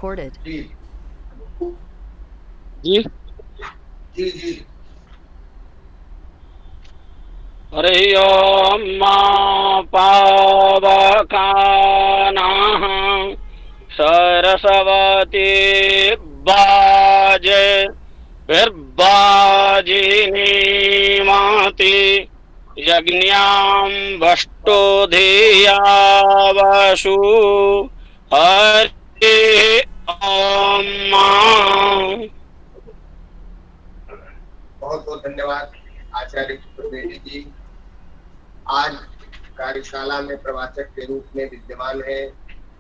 recorded. जी जी। जी जी। हरि ओम मा पावकानाः सरस्वती बाजे बिर्बाजिनीमाति यज्ञां वष्टो धिया वसु हरि ओम। बहुत बहुत धन्यवाद आचार्य त्रिवेदी जी। आज कार्यशाला में प्रवाचक के रूप में विद्यमान है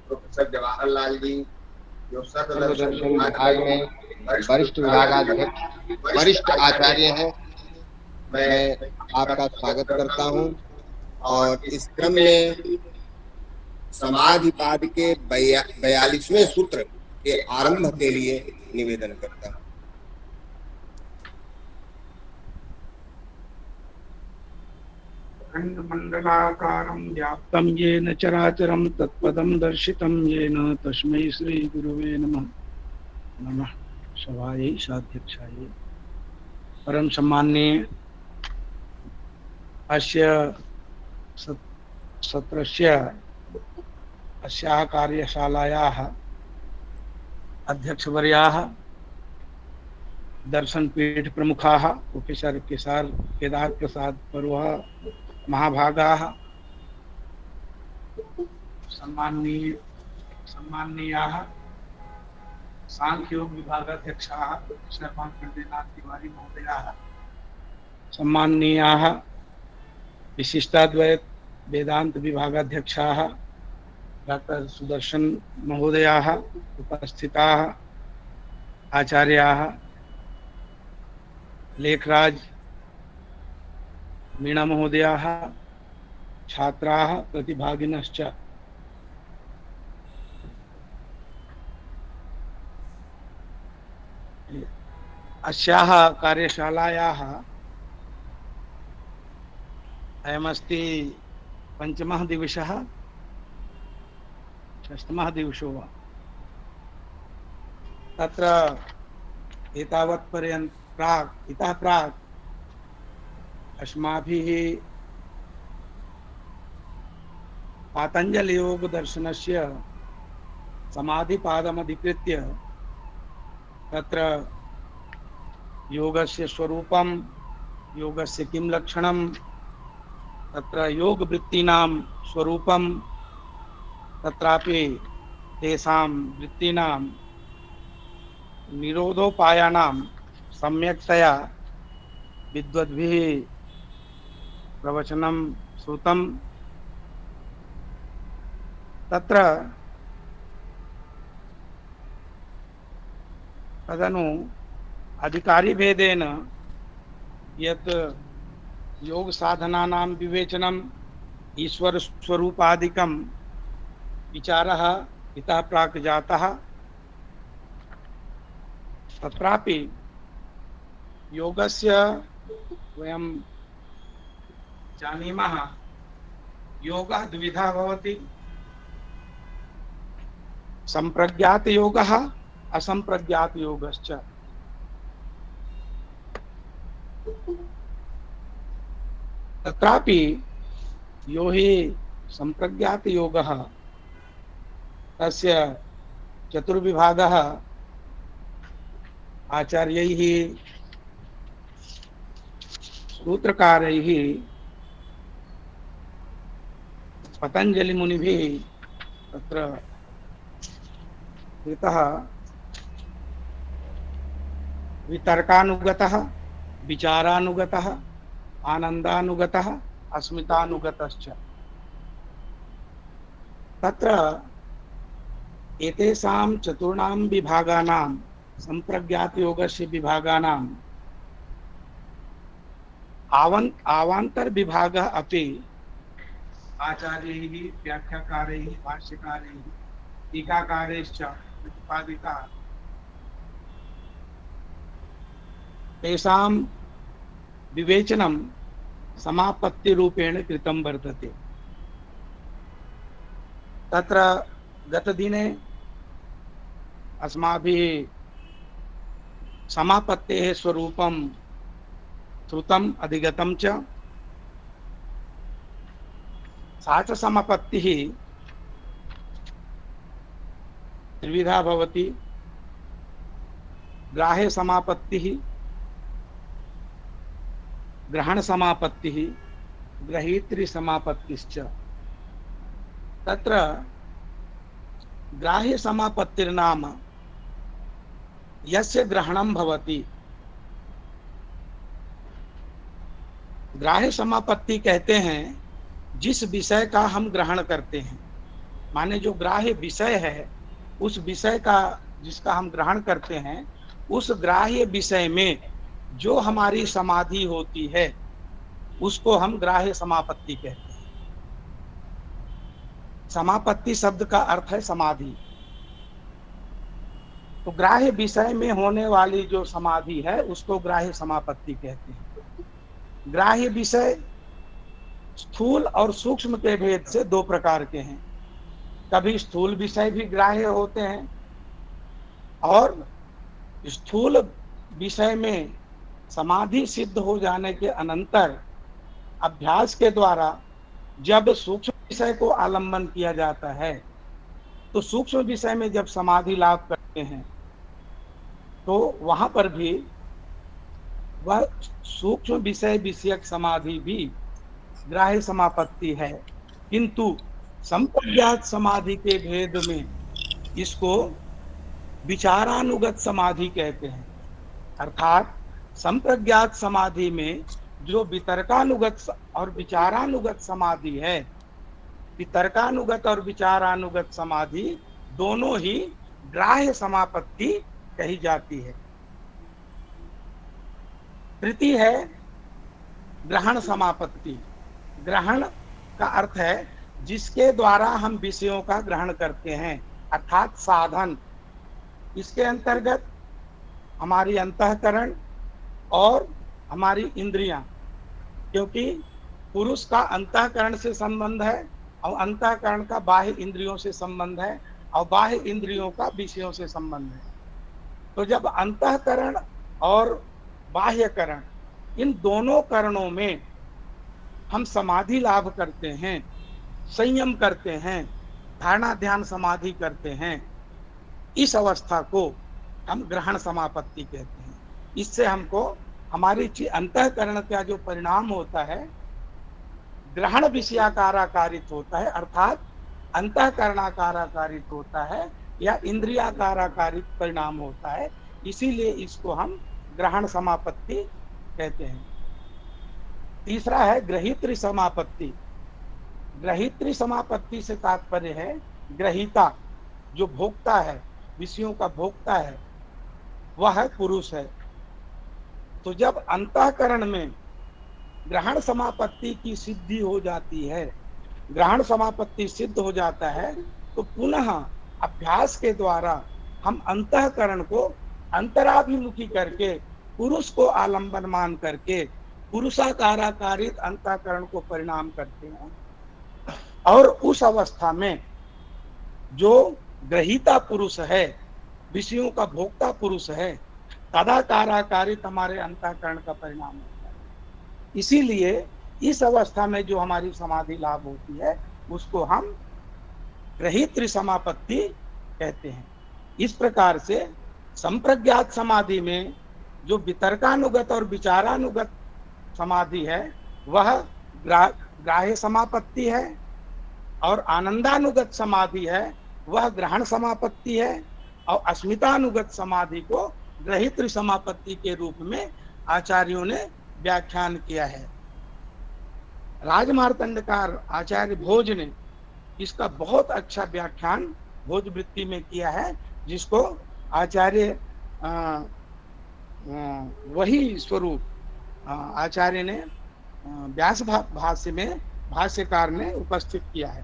प्रोफेसर जवाहरलाल जी, जो सर्वदर्शन सर्वदर्शन विभाग विभाग में में वरिष्ठ वरिष्ठ विभागाध्यक्ष वरिष्ठ वरिष्ठ आचार्य आचार्य हैं। हैं। मैं मैं आपका आपका स्वागत स्वागत करता करता हूँ हूँ और और इस इस क्रम क्रम में में समाधिपाद के 42वें सूत्र के आरंभ के लिए निवेदन करता हूँ। खण्डमण्डलाकारं व्याप्तं येन चराचरं तत्पदं दर्शितं येन तस्मै श्रीगुरुवे नमः। नमः सभायै साध्यक्षायै परम सम्माननीय अस्य सत्रस्य अस्याः कार्यशालायाः अध्यक्षवर्याः दर्शनपीठ प्रमुखाः प्रोफेसर केदार प्रसाद बरुआ महाभागाः, सम्माननीयाः सांख्योग विभागाध्यक्षाः प्रोफेसर पांखंडेनाथ तिवारी महोदयाः, सम्माननीयाः विशिष्टाद्वैत वेदांत विभागाध्यक्षाः डॉक्टर सुदर्शन महोदयाः, उपस्थिताः आचार्याः, लेखराज मीणा महोदयाः, छात्राः प्रतिभागिनश्च। अस्याः कार्यशालायाः अयमस्ति पञ्चमः दिवसः, षष्ठमः दिवसो वा। तत्र इतः प्राक् अस्माभिः पातञ्जलि योग दर्शनस्य समाधिपादमधिकृत्य तत्र योगस्य स्वरूपं, योगस्य किं लक्षणं, तत्र योगवृत्तीनां स्वरूपं, तत्रापि तेषां वृत्तीनां निरोधोपायानां सम्यक्तया विद्वद्भिः प्रवचनं श्रुतं। तत्र तदनु अधिकारिभेदेन यत् योग साधनानां विवेचनम् ईश्वर स्वरूपादिकं विचारः इतः प्राक् जातः, तत्रापि योगस्य वयं जानीमः योगः द्विधा भवति, संप्रज्ञात योगः असंप्रज्ञात योगश्च। तत्रापि यो हि संप्रज्ञात योगः तस्य चतुर्विभागः आचार्यैः सूत्रकारैः पतंजलि मुनिभिः तत्र कृतः। वितर्कानुगतः, विचारानुगतः, आनंदानुगतः, अस्मितानुगतश्च। तत्र एतेषां चतुर्णां विभागानां संप्रज्ञात योगस्य विभागानां आवान्तर विभागः अपि आचार्यैः, व्याख्याकारैः, भाष्यकारैः, टीकाकारैश्च प्रतिपादिता। तेषां विवेचनं समापत्ति रूपेण कृतं वर्तते। तत्र गतदिने अस्माभिः समापत्तेः स्वरूपं श्रुतम् अधिगतं च। सा च समापत्तिः त्रिविधा भवति। ग्राह्य समापत्तिः, ग्रहण समापत्तिः, ग्रहीतृ समापत्तिश्च। तत्र ग्राह्य समापत्तिर्नाम यस्य ग्रहणं भवति। ग्राह्य समापत्ति कहते हैं जिस विषय का हम ग्रहण करते हैं, माने जो ग्राह्य विषय है उस विषय का जिसका हम ग्रहण करते हैं, उस ग्राह्य विषय में जो हमारी समाधि होती है उसको हम ग्राह्य समापत्ति कहते हैं। समापत्ति शब्द का अर्थ है समाधि। तो ग्राह्य विषय में होने वाली जो समाधि है उसको ग्राह्य समापत्ति कहते हैं। ग्राह्य विषय स्थूल और सूक्ष्म के भेद से दो प्रकार के हैं। कभी स्थूल विषय भी ग्राह्य होते हैं और स्थूल विषय में समाधि सिद्ध हो जाने के अनंतर अभ्यास के द्वारा जब सूक्ष्म विषय को आलंबन किया जाता है तो सूक्ष्म विषय में जब समाधि लाभ करते हैं तो वहां पर भी वह सूक्ष्म विषय विषयक समाधि भी ग्राह्य समापत्ति है, किंतु संप्रज्ञात समाधि के भेद में इसको विचारानुगत समाधि कहते हैं। अर्थात संप्रज्ञात समाधि में जो वितर्कानुगत और विचारानुगत समाधि है, वितर्कानुगत और विचारानुगत समाधि दोनों ही ग्राह्य समापत्ति कही जाती है। तृतीय है ग्रहण समापत्ति। ग्रहण का अर्थ है जिसके द्वारा हम विषयों का ग्रहण करते हैं, अर्थात साधन। इसके अंतर्गत हमारी अंतःकरण और हमारी इंद्रियां, क्योंकि पुरुष का अंतःकरण से संबंध है और अंतःकरण का बाह्य इंद्रियों से संबंध है और बाह्य इंद्रियों का विषयों से संबंध है। तो जब अंतःकरण और बाह्यकरण इन दोनों करणों में हम समाधि लाभ करते हैं, संयम करते हैं, धारणा ध्यान समाधि करते हैं, इस अवस्था को हम ग्रहण समापत्ति कहते हैं। इससे हमको हमारी अंतःकरण का जो परिणाम होता है ग्रहण विषयाकाराकारित होता है, अर्थात अंतःकरणाकाराकारित होता है या इंद्रियाकाराकारित परिणाम होता है। इसीलिए इसको हम ग्रहण समापत्ति कहते हैं। तीसरा है ग्रहीतृ समापत्ति। ग्रहीतृ समापत्ति से तात्पर्य है ग्रहीता, जो भोक्ता है, विषयों का भोक्ता है, वह पुरुष है। तो जब अंतःकरण में ग्रहण समापत्ति की सिद्धि हो जाती है, ग्रहण समापत्ति सिद्ध हो जाता है, तो पुनः अभ्यास के द्वारा हम अंतःकरण को अंतराभिमुखी करके पुरुष को आलंबन मान करके पुरुषाकाराकारित अंतःकरण को परिणाम करते हैं। और उस अवस्था में जो ग्रहीता पुरुष है, विषयों का भोक्ता पुरुष है, तदाकाराकारित हमारे अंतःकरण का परिणाम होता है। इसीलिए इस अवस्था में जो हमारी समाधि लाभ होती है उसको हम ग्रहीतृ समापत्ति कहते हैं। इस प्रकार से संप्रज्ञात समाधि में जो वितर्कानुगत और विचारानुगत समाधि है वह ग्राह्य समापत्ति है और आनंदानुगत समाधि है वह ग्रहण समापत्ति है और अस्मितानुगत समाधि को ग्रहीतृ समापत्ति के रूप में आचार्यों ने व्याख्यान किया है। राजमार्तंडकार आचार्य भोज ने इसका बहुत अच्छा व्याख्यान भोजवृत्ति में किया है, जिसको आचार्य वही स्वरूप आचार्य ने व्यास भाष्य में भाष्यकार ने उपस्थित किया है।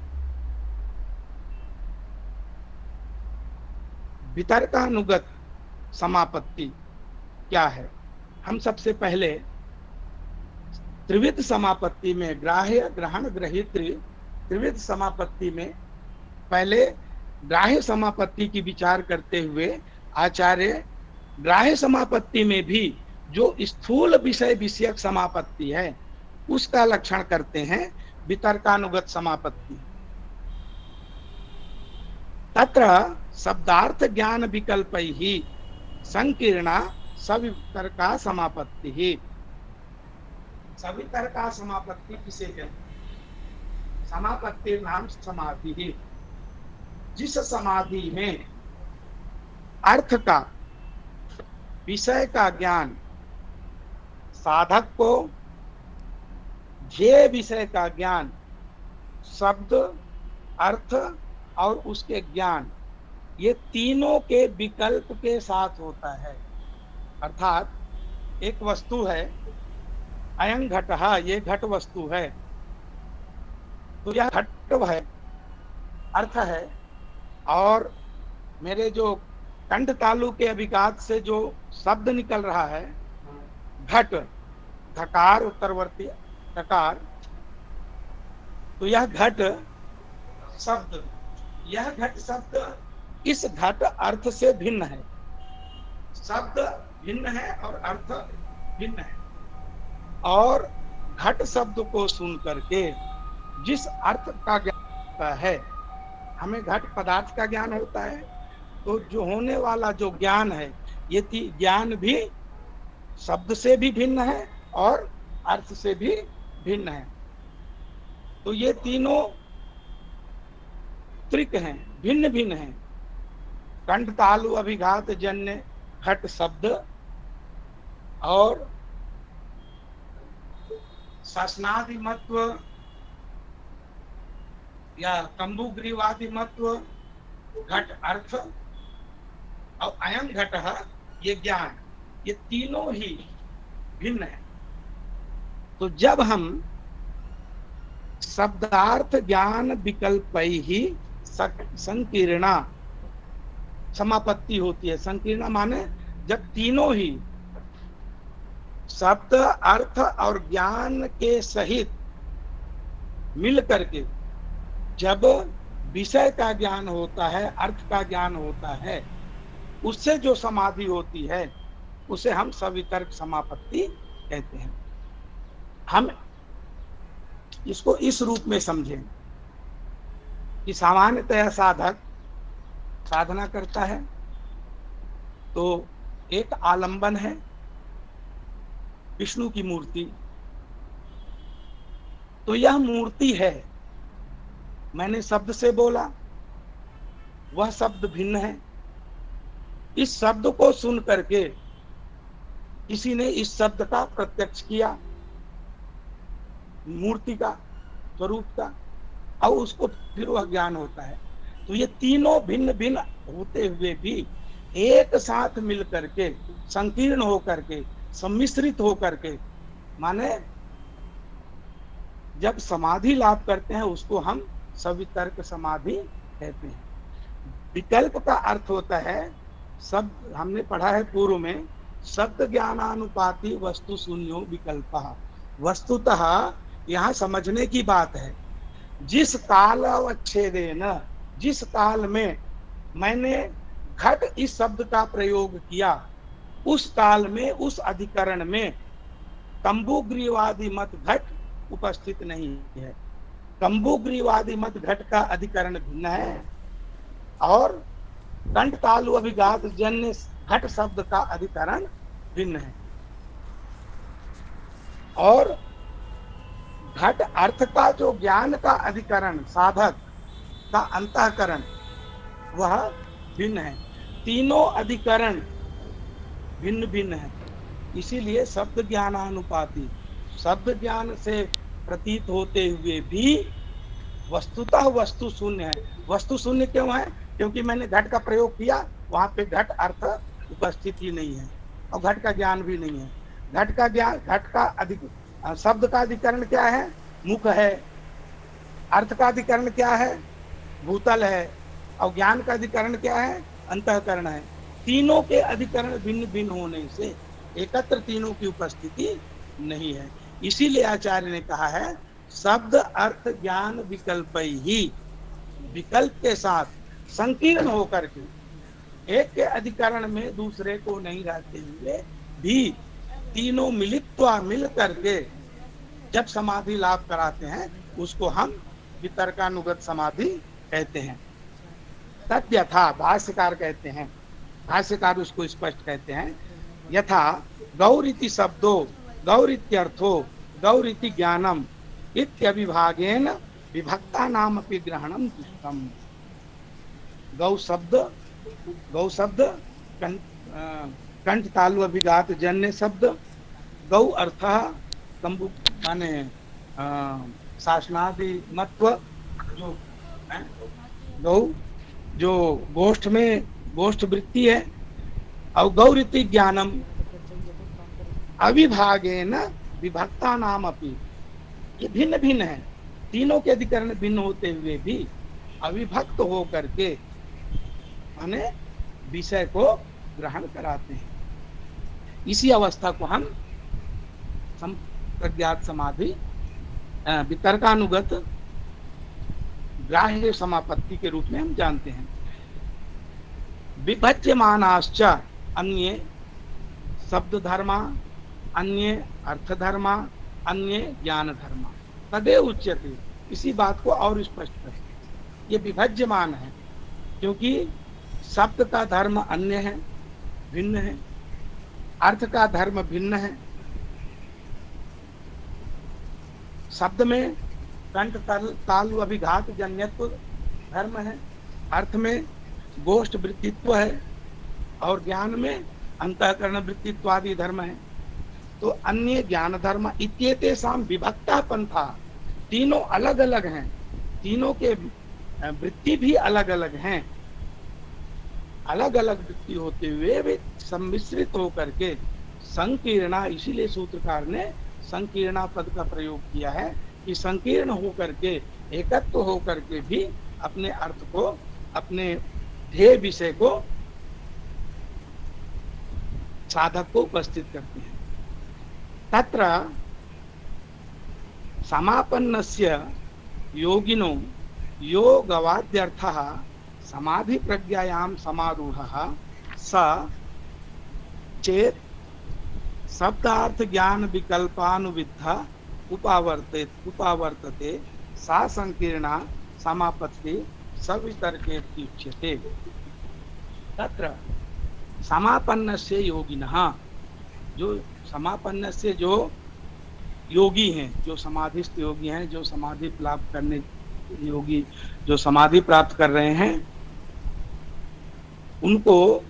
वितर्कानुगत समापत्ति क्या है? हम सबसे पहले त्रिविध समापत्ति में ग्राह्य ग्रहण ग्रहीतृ त्रिविध समापत्ति में पहले ग्राह्य समापत्ति की विचार करते हुए आचार्य ग्राह्य समापत्ति में भी जो स्थूल विषय विषयक समापत्ति है उसका लक्षण करते हैं वितर्कानुगत समापत्ति। तत्र शब्दार्थ ज्ञान विकल्पैहि संकीर्णा सवितर्का समापत्ति। सवितर्का समापत्ति किसे कहते हैं? समापत्ति नाम समाधि, जिस समाधि में अर्थ का विषय का ज्ञान साधक को, ध्येय विषय का ज्ञान, शब्द अर्थ और उसके ज्ञान, ये तीनों के विकल्प के साथ होता है। अर्थात एक वस्तु है, अयं घटः, ये घट वस्तु है, तो यह घट है, अर्थ है, और मेरे जो कंठ तालु के अभिघात से जो शब्द निकल रहा है घट, धकार उत्तरवर्ती टकार, तो यह घट शब्द, यह घट शब्द इस घट अर्थ से भिन्न है। शब्द भिन्न है और अर्थ भिन्न है, और घट शब्द को सुन करके जिस अर्थ का ज्ञान होता है, हमें घट पदार्थ का ज्ञान होता है, तो जो होने वाला जो ज्ञान है ये ज्ञान भी शब्द से भी भिन्न है और अर्थ से भी भिन्न है। तो ये तीनों त्रिक हैं, भिन्न भिन्न हैं। कंठ तालु अभिघात जन्य घट शब्द और शासनादिमत्व या तंबुग्रीवादिमत्व घट अर्थ और अयं घटः ये ज्ञान, ये तीनों ही भिन्न है। तो जब हम शब्दार्थ ज्ञान विकल्पैहि संकीर्णा समापत्ति होती है। संकीर्णा माने जब तीनों ही शब्द अर्थ और ज्ञान के सहित मिल करके जब विषय का ज्ञान होता है, अर्थ का ज्ञान होता है, उससे जो समाधि होती है उसे हम सवितर्क समापत्ति कहते हैं। हम इसको इस रूप में समझें कि सामान्यतः साधक साधना करता है तो एक आलंबन है विष्णु की मूर्ति, तो यह मूर्ति है, मैंने शब्द से बोला, वह शब्द भिन्न है। इस शब्द को सुन करके किसी ने इस शब्द का प्रत्यक्ष किया, मूर्ति का, स्वरूप का, और उसको फिर वह ज्ञान होता है। तो ये तीनों भिन्न भिन्न होते हुए भी एक साथ मिल करके, संकीर्ण होकर के, सम्मिश्रित होकर के, माने जब समाधि लाभ करते हैं उसको हम सवितर्क समाधि कहते हैं। विकल्प का अर्थ होता है, सब हमने पढ़ा है पूर्व में, शब्द ज्ञानानुपाति वस्तु शून्यो विकल्पः। वस्तुतः यहाँ समझने की बात है, जिस काल अवच्छेदेन, जिस काल में मैंने घट इस शब्द का प्रयोग किया, उस काल में, उस अधिकरण में तंबुग्रीवादी मत घट उपस्थित नहीं है। तंबुग्रीवादी मत घट का अधिकरण भिन्न है और कंठ तालु अभिघात जन्य घट शब्द का अधिकरण भिन्न है, और घट अर्थ का जो ज्ञान का अधिकरण, साधक का अंतःकरण, वह भिन्न है। तीनों अधिकरण भिन्न भिन्न है। इसीलिए शब्द ज्ञानानुपाति, शब्द ज्ञान से प्रतीत होते हुए भी वस्तुतः वस्तु शून्य है। वस्तु शून्य क्यों है? क्योंकि मैंने घट का प्रयोग किया, वहां पे घट अर्थ उपस्थित ही नहीं है और घट का ज्ञान भी नहीं है। घट का ज्ञान, घट का अधिक, शब्द का अधिकरण क्या है? मुख है। अर्थ का अधिकरण क्या है? भूतल है। और ज्ञान का अधिकरण क्या है? अंतःकरण है। तीनों के अधिकरण भिन्न भिन्न होने से एकत्र तीनों की उपस्थिति नहीं है। इसीलिए आचार्य ने कहा है शब्द अर्थ ज्ञान विकल्प ही, विकल्प के साथ संकीर्ण होकर के, एक के अधिकरण में दूसरे को नहीं रहते हुए भी तीनों मिल करके जब समाधि लाभ कराते हैं उसको हम वितर्कानुगत समाधि कहते हैं। तद्यथा भाष्यकार कहते हैं, भाष्यकार उसको स्पष्ट कहते हैं, यथा गौरिति शब्दो गौरित्यर्थो गौरिति ज्ञानम इत्यविभागेन विभक्ता नाम अपि ग्रहणम दुष्टम। गौ शब्द कंठ तालु अभिघात जन्य शब्द, गौ अर्थ तंबु माने शासनादि मत्व, जो गौ जो गोष्ठ में गोष्ठ वृत्ति है, और गौरिति ज्ञानम अविभागेन विभक्ता नाम अपि, ये भिन्न भिन्न है, तीनों के अधिकरण भिन्न होते हुए भी अविभक्त हो करके माने विषय को ग्रहण कराते हैं। इसी अवस्था को हम प्रज्ञात समाधि वितर्कानुगत ग्राह्य समापत्ति के रूप में हम जानते हैं। विभज्यमानाश्च अन्ये शब्द धर्मा, अन्य अर्थ धर्मा, अन्य ज्ञान धर्मा तदेव उच्यते। इसी बात को और स्पष्ट करें, ये विभज्यमान है क्योंकि शब्द का धर्म अन्य है, भिन्न है, अर्थ का धर्म भिन्न है। शब्द में कंठ तालु अभिघात जन्यत्व धर्म है, अर्थ में गोष्ठ वृत्तित्व है, और ज्ञान में अंतःकरण वृत्तित्व आदि धर्म है। तो अन्य ज्ञान धर्म इत्येतेषां विभक्ता पंथा, तीनों अलग अलग हैं, तीनों के वृत्ति भी अलग अलग हैं, अलग अलग वृत्ति होते हुए वे सम्मिश्रित होकर के संकीर्णा, इसीलिए सूत्रकार ने संकीर्णा पद का प्रयोग किया है कि संकीर्ण होकर के, एकत्व होकर के भी अपने अर्थ को, अपने ध्येय विषय को साधक को उपस्थित करते हैं। तत्र समापन्नस्य योगिनो योगवाद्यर्थः समाधि प्रज्ञायां समारूढ़ः स चेत शब्दार्थ ज्ञान विकल्पानुविद्ध उपावर्तते सा संकीर्णा समापत्ति सवितर्केति उच्यते। तत्र समापन्नस्य योगिनः, जो समापन्नस्य जो योगी हैं, जो समाधिस्थ योगी हैं, जो समाधि प्राप्त करने योगी, जो समाधि प्राप्त कर रहे हैं, उनको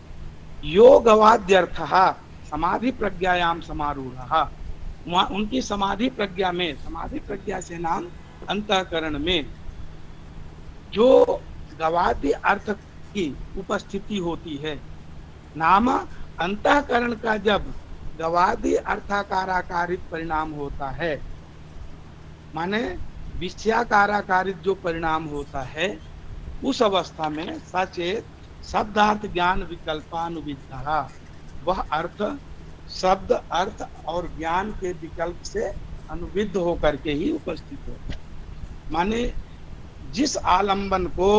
योगवाद्यर्थः समाधि प्रज्ञायाम समारूढ़ः, उनकी समाधि प्रज्ञा में, समाधि प्रज्ञा से नाम अंतःकरण में जो गवाद्य अर्थ की उपस्थिति होती है, नाम अंतःकरण का जब गवाद्य अर्थाकाराकारित परिणाम होता है, माने विषयाकाराकारित जो परिणाम होता है, उस अवस्था में सचेत शब्दार्थ ज्ञान विकल्पानुविद्धा, वह अर्थ शब्द अर्थ और ज्ञान के विकल्प से अनुविद्ध होकर के ही उपस्थित होता है। माने जिस आलंबन को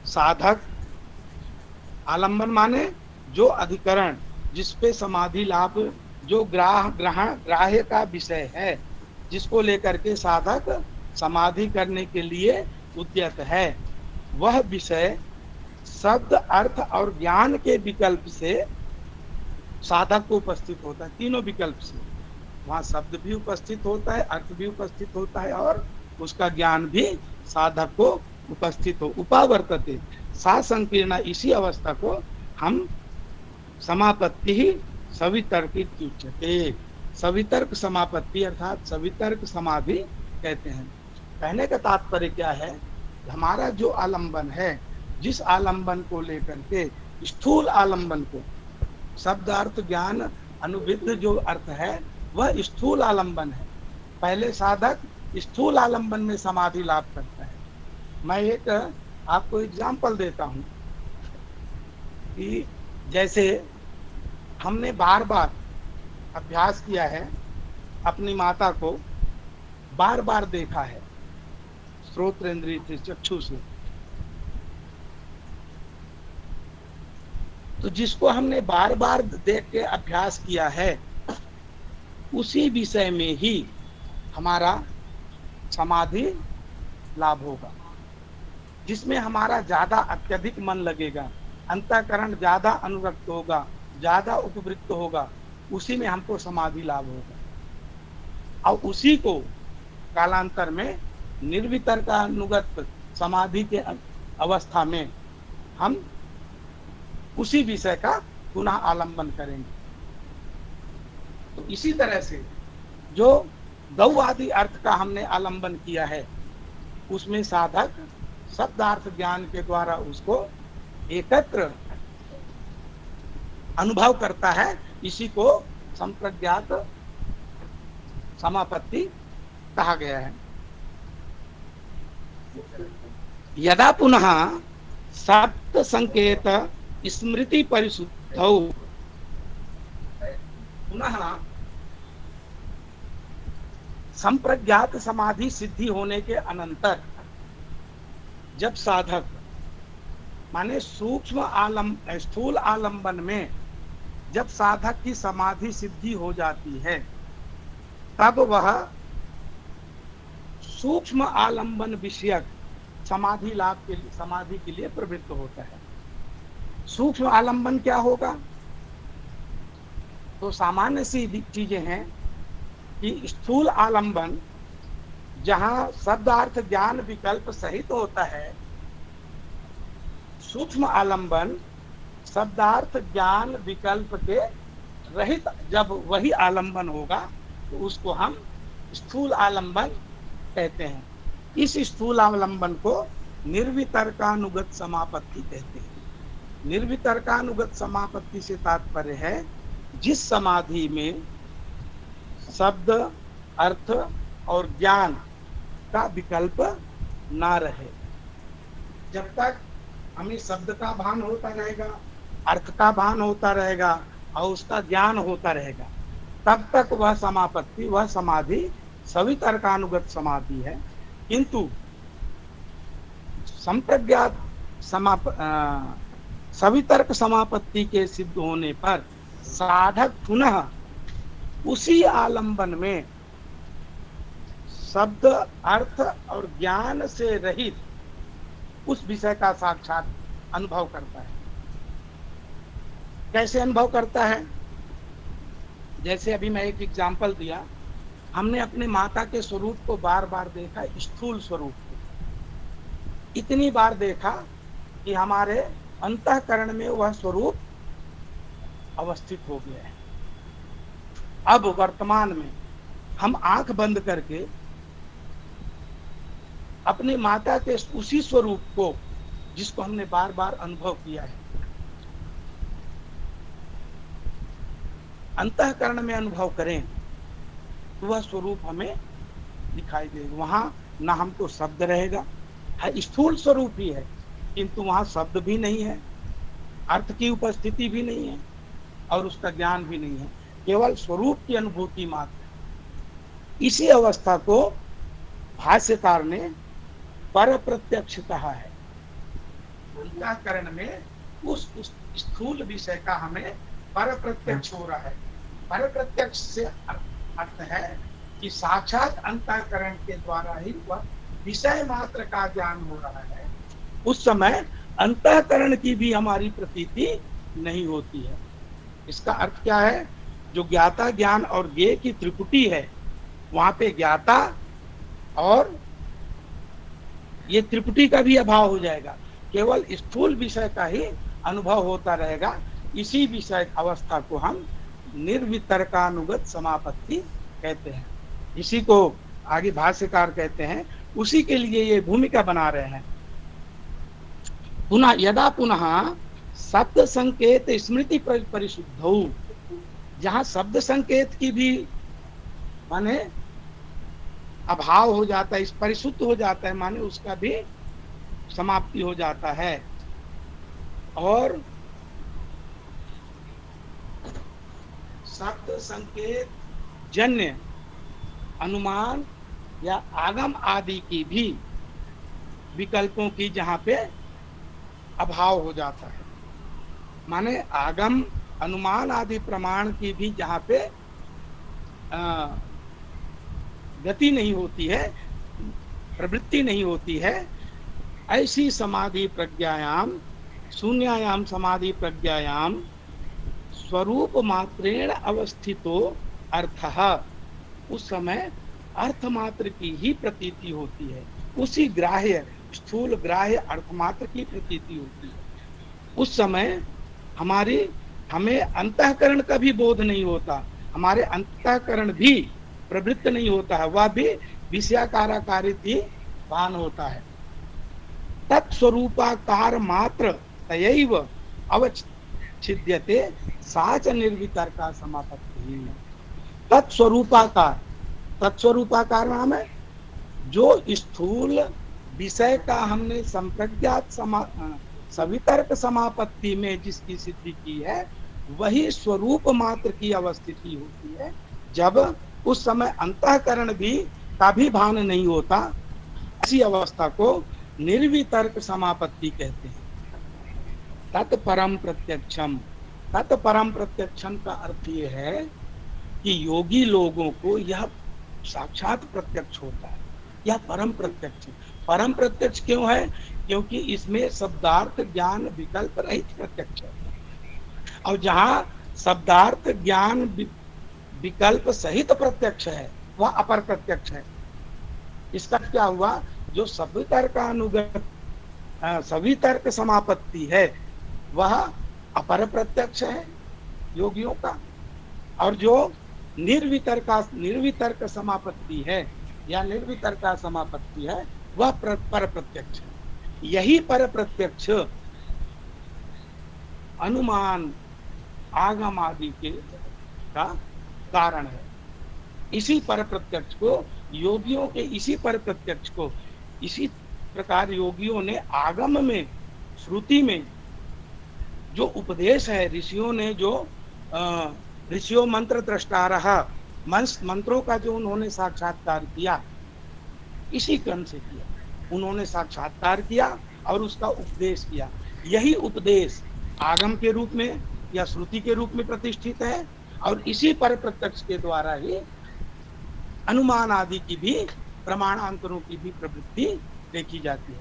साधक, आलंबन माने जो अधिकरण जिस पे समाधि लाभ, जो ग्राह्य का विषय है, जिसको लेकर के साधक समाधि करने के लिए उद्यत है, वह विषय शब्द अर्थ और ज्ञान के विकल्प से साधक को उपस्थित होता है। तीनों विकल्प से वहाँ शब्द भी उपस्थित होता है, अर्थ भी उपस्थित होता है, और उसका ज्ञान भी साधक को उपस्थित हो। उपावर्तते सा संकीर्णा, इसी अवस्था को हम समापत्ति ही सवितर्कित उच्यते, सवितर्क समापत्ति अर्थात सवितर्क समाधि कहते हैं। कहने का तात्पर्य क्या है, हमारा जो आलंबन है, जिस आलंबन को लेकर के, स्थूल आलंबन को, शब्द अर्थ ज्ञान अनुविद्ध जो अर्थ है, वह स्थूल आलंबन है। पहले साधक स्थूल आलंबन में समाधि लाभ करता है। मैं एक आपको एग्जाम्पल देता हूँ कि जैसे हमने बार बार अभ्यास किया है, अपनी माता को बार बार देखा है, श्रोत्र इंद्रिय से, चक्षु से, तो जिसको हमने बार बार देख के अभ्यास किया है, उसी विषय में ही हमारा समाधि लाभ होगा, जिसमें हमारा ज्यादा अत्यधिक मन लगेगा, अंतःकरण ज्यादा अनुरक्त होगा, ज्यादा उपवृत्त होगा, उसी में हमको समाधि लाभ होगा। और उसी को कालांतर में निर्वितर्कानुगत समाधि के अवस्था में हम उसी विषय का पुनः आलंबन करेंगे। तो इसी तरह से जो गौवादी अर्थ का हमने आलंबन किया है, उसमें साधक शब्दार्थ ज्ञान के द्वारा उसको एकत्र अनुभव करता है। इसी को संप्रज्ञात समापत्ति कहा गया है। यदा पुनः सप्त संकेत स्मृति परिशुद्धौ पुनः संप्रज्ञात समाधि सिद्धि होने के अनंतर जब साधक माने सूक्ष्म स्थूल आलंबन में जब साधक की समाधि सिद्धि हो जाती है, तब वह सूक्ष्म आलंबन विषयक समाधि लाभ के लिए समाधि के लिए प्रवृत्त होता है। सूक्ष्म आलंबन क्या होगा? तो सामान्य सी चीजें हैं कि स्थूल आलंबन जहां शब्दार्थ ज्ञान विकल्प सहित होता है, सूक्ष्म आलंबन शब्दार्थ ज्ञान विकल्प के रहित जब वही आलंबन होगा तो उसको हम स्थूल आलंबन कहते हैं। इस स्थूल आलंबन को निर्वितर्कानुगत समापत्ति कहते हैं। निर्वितर्कानुगत समापत्ति से तात्पर्य है जिस समाधि में शब्द अर्थ और ज्ञान का विकल्प ना रहे। जब तक हमें शब्द का भान होता रहेगा, अर्थ का भान होता रहेगा और उसका ज्ञान होता रहेगा, तब तक वह समापत्ति वह समाधि सवितर्कानुगत समाधि है। किंतु संप्रज्ञात सवितर्क समापत्ति के सिद्ध होने पर साधक पुनः उसी आलंबन में शब्द अर्थ और ज्ञान से रहित उस विषय का साक्षात अनुभव करता है। कैसे अनुभव करता है? जैसे अभी मैं एक एग्जाम्पल दिया, हमने अपने माता के स्वरूप को बार बार देखा, स्थूल स्वरूप को इतनी बार देखा कि हमारे अंतःकरण में वह स्वरूप अवस्थित हो गया है। अब वर्तमान में हम आंख बंद करके अपनी माता के उसी स्वरूप को, जिसको हमने बार बार अनुभव किया है, अंतःकरण में अनुभव करें तो वह स्वरूप हमें दिखाई देगा। वहां ना हमको शब्द रहेगा, है स्थूल स्वरूप ही है, किंतु वहां शब्द भी नहीं है, अर्थ की उपस्थिति भी नहीं है और उसका ज्ञान भी नहीं है, केवल स्वरूप की अनुभूति मात्र। इसी अवस्था को भाष्यकार ने पर प्रत्यक्ष कहा है। अंतःकरण में उस स्थूल विषय का हमें पर प्रत्यक्ष हो रहा है। पर प्रत्यक्ष से अर्थ है कि साक्षात अंतःकरण के द्वारा ही वह विषय मात्र का ज्ञान हो रहा है। उस समय अंतःकरण की भी हमारी प्रतीति नहीं होती है। इसका अर्थ क्या है? जो ज्ञाता ज्ञान और ज्ञेय की त्रिपुटी है, वहां पे ज्ञाता और ये त्रिपुटी का भी अभाव हो जाएगा, केवल स्थूल विषय का ही अनुभव होता रहेगा। इसी विषय अवस्था को हम निर्वितर्कानुगत समापत्ति कहते हैं। इसी को आगे भाष्यकार कहते हैं, उसी के लिए ये भूमिका बना रहे हैं। पुनः यदा पुनः शब्द संकेत स्मृति परिशुद्धौ, जहां शब्द संकेत की भी माने अभाव हो जाता है, इस परिशुद्ध हो जाता है, माने उसका भी समाप्ति हो जाता है। और शब्द संकेत जन्य अनुमान या आगम आदि की भी विकल्पों की जहां पे अभाव हो जाता है, माने आगम अनुमान आदि प्रमाण की भी जहाँ पे गति नहीं होती है, प्रवृत्ति नहीं होती है, ऐसी समाधि प्रज्ञायाम शून्यायाम समाधि प्रज्ञायाम स्वरूप मात्रेण अवस्थितो अर्थः, उस समय अर्थ मात्र की ही प्रतीति होती है, उसी ग्राह्य स्थूल ग्राह्य अर्थ मात्र की प्रतीति होती है। उस समय हमें अंतःकरण का भी बोध नहीं होता, हमारे अंतःकरण भी प्रवृत्त नहीं होता है, वह भी विषयाकाराकारित ही भान होता है। तत्स्वरूपाकार मात्र तयैव अवच्छिद्यते सा च निर्वितर्का समापत्ति। तत्स्वरूपाकार नाम है जो स्थूल विषय का हमने संप्रज्ञात सवितर्क समापत्ति में जिसकी सिद्धि की है, वही स्वरूप मात्र की अवस्थिति होती है, जब उस समय अंतःकरण भी का भी भान नहीं होता। इसी अवस्था को निर्वितर्क समापत्ति कहते हैं। तत्परम प्रत्यक्षम, तत्परम प्रत्यक्षम का अर्थ ये है कि योगी लोगों को यह साक्षात प्रत्यक्ष होता है, यह परम प्रत्यक्ष। परम प्रत्यक्ष क्यों है? क्योंकि इसमें शब्दार्थ ज्ञान विकल्प रहित प्रत्यक्ष है, और जहाँ शब्दार्थ ज्ञान विकल्प सहित प्रत्यक्ष है वह अपर प्रत्यक्ष है। इसका क्या हुआ? जो सवितर्कानुगत सवितर्क समापत्ति है वह अपर प्रत्यक्ष है योगियों का, और जो निर्वितर्क समापत्ति है या निर्वितर्का समापत्ति है वह पर प्रत्यक्ष है। यही पर प्रत्यक्ष अनुमान आगम आदि के का कारण है। इसी पर प्रत्यक्ष को योगियों के इसी पर प्रत्यक्ष को इसी प्रकार योगियों ने आगम में श्रुति में जो उपदेश है, ऋषियों ने जो ऋषियों मंत्र द्रष्टारः मंत्रों का जो उन्होंने साक्षात्कार किया, इसी क्रम से किया। उन्होंने साक्षात्कार किया और उसका उपदेश किया। यही उपदेश आगम के रूप में या श्रुति के रूप में प्रतिष्ठित है, और इसी पर प्रत्यक्ष के द्वारा ही अनुमान आदि की भी प्रमाणांतरों की भी प्रवृत्ति देखी जाती है।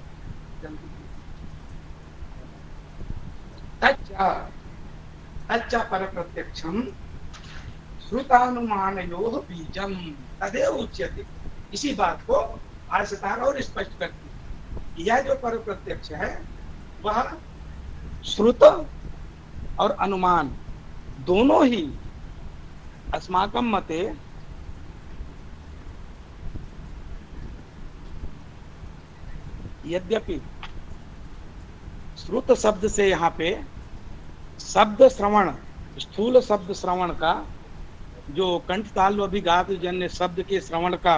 तच्च पर प्रत्यक्षम श्रुतानुमानयोः बीजम तदेव उच्यते। इसी बात को भाष्यकार और स्पष्ट करती है। यह जो पर प्रत्यक्ष है वह श्रुत और अनुमान दोनों ही अस्माकं मते यद्यपि श्रुत शब्द से यहाँ पे शब्द श्रवण, स्थूल शब्द श्रवण का जो कंठताल अभिघात जन्य शब्द के श्रवण का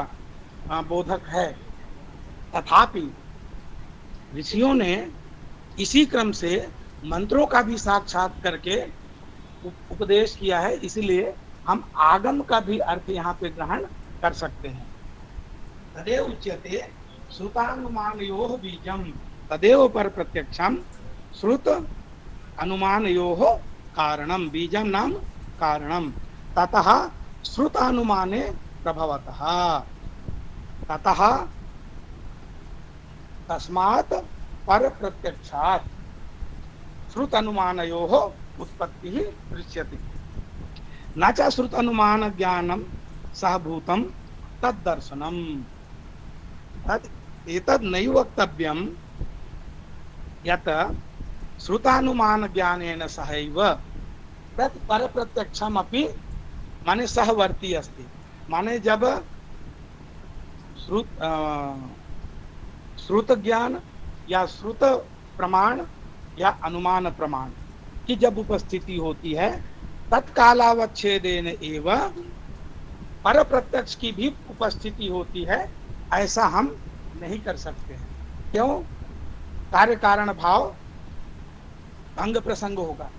बोधक है, तथापि ऋषियों ने इसी क्रम से मंत्रों का भी साक्षात करके उपदेश किया है, इसलिए हम आगम का भी अर्थ यहाँ पे ग्रहण कर सकते हैं। तदेव उच्यते श्रुतानुमानयोः बीजम तदेव पर प्रत्यक्षम श्रुत अनुमानयोः कारणम, बीजम नाम कारणम, ततः श्रुत अनुमाने प्रभवतः, ततः तस्मात् पर प्रत्यक्षात् श्रुत अनुमानयोः उत्पत्ति दृश्यते। न च श्रुत अनुमान ज्ञानम सहभूतम तद्दर्शनम एतद् नैव वक्तव्यम यत् श्रुतानुमान ज्ञानेन सहैव तत् पर प्रत्यक्षम अपि माने सहवर्ती अस्ति। माने जब श्रुत ज्ञान या श्रुत प्रमाण या अनुमान प्रमाण की जब उपस्थिति होती है, तत्कालावच्छेदेन एव पर प्रत्यक्ष की भी उपस्थिति होती है, ऐसा हम नहीं कर सकते हैं। क्यों? कार्य कारण भाव भंग प्रसंग होगा।